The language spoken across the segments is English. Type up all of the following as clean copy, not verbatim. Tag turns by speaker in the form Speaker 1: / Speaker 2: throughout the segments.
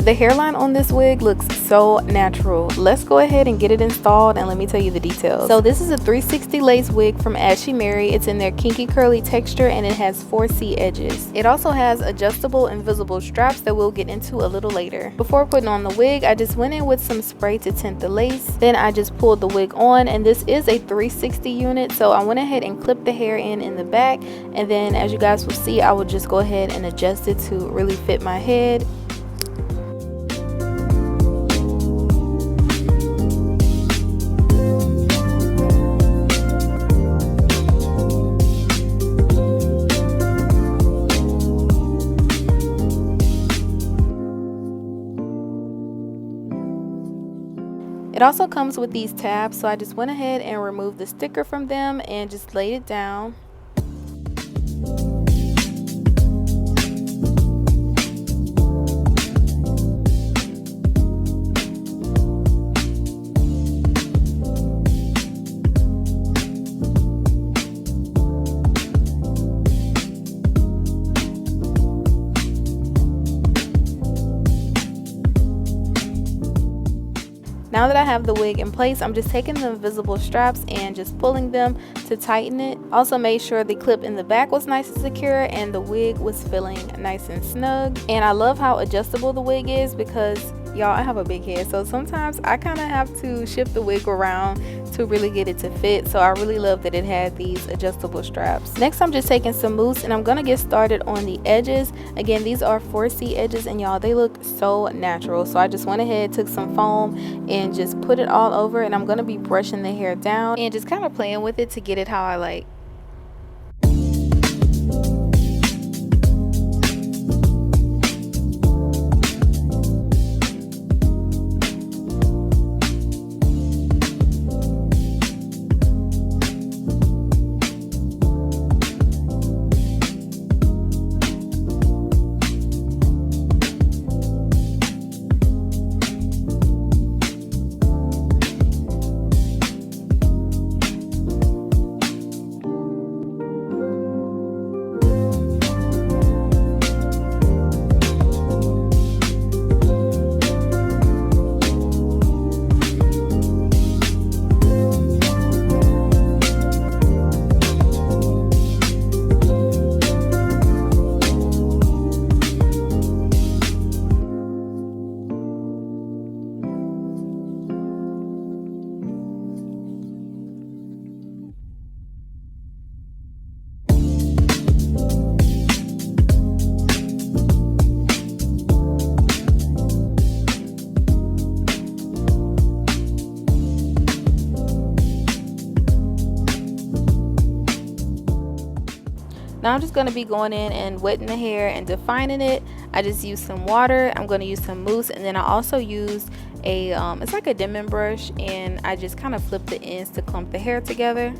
Speaker 1: The hairline on this wig looks so natural. Let's go ahead and get it installed and let me tell you the details. So this is a 360 lace wig from Ashimary. It's in their kinky curly texture and it has 4C edges. It also has adjustable invisible straps that we'll get into a little later. Before putting on the wig, I just went in with some spray to tint the lace. Then I just pulled the wig on, and this is a 360 unit, so I went ahead and clipped the hair in the back, and then as you guys will see, I will just go ahead and adjust it to really fit my head. It also comes with these tabs, so I just went ahead and removed the sticker from them and just laid it down. Now that I have the wig in place, I'm just taking the invisible straps and just pulling them to tighten it. Also made sure the clip in the back was nice and secure and the wig was feeling nice and snug. And I love how adjustable the wig is because, y'all, I have a big head, so sometimes I kind of have to shift the wig around to really get it to fit. So I really love that it had these adjustable straps. Next, I'm just taking some mousse and I'm gonna get started on the edges. Again, these are 4C edges, and y'all, they look so natural. So I just went ahead, took some foam and just put it all over, and I'm gonna be brushing the hair down and just kind of playing with it to get it how I like. Now I'm just going to be going in and wetting the hair and defining it. I just use some water. I'm going to use some mousse, and then I also use a it's like a dimming brush, and I just kind of flip the ends to clump the hair together.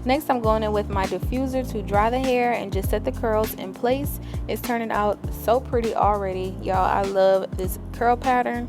Speaker 1: Next, I'm going in with my diffuser to dry the hair and just set the curls in place. It's turning out so pretty already, y'all. I love this curl pattern.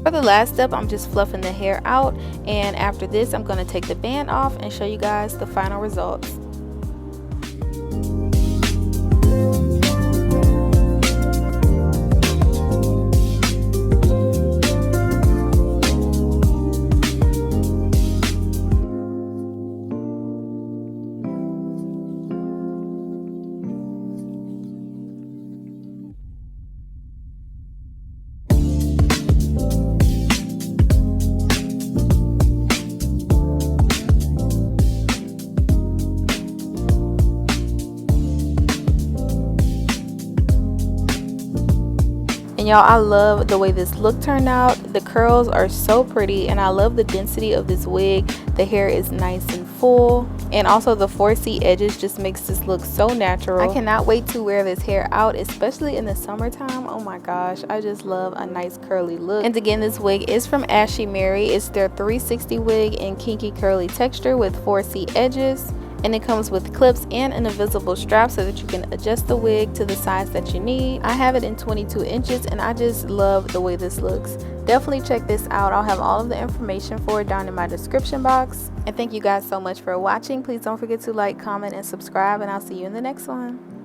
Speaker 1: For the last step, I'm just fluffing the hair out, and after this I'm going to take the band off and show you guys the final results. And y'all, I love the way this look turned out. The curls are so pretty, and I love the density of this wig. The hair is nice and full, and also the 4C edges just makes this look so natural. I cannot wait to wear this hair out, especially in the summertime. Oh my gosh, I just love a nice curly look. And again, this wig is from Ashimary. It's their 360 wig in kinky curly texture with 4C edges. And it comes with clips and an invisible strap so that you can adjust the wig to the size that you need. I have it in 22 inches, and I just love the way this looks. Definitely check this out. I'll have all of the information for it down in my description box. And thank you guys so much for watching. Please don't forget to like, comment, and subscribe, and I'll see you in the next one.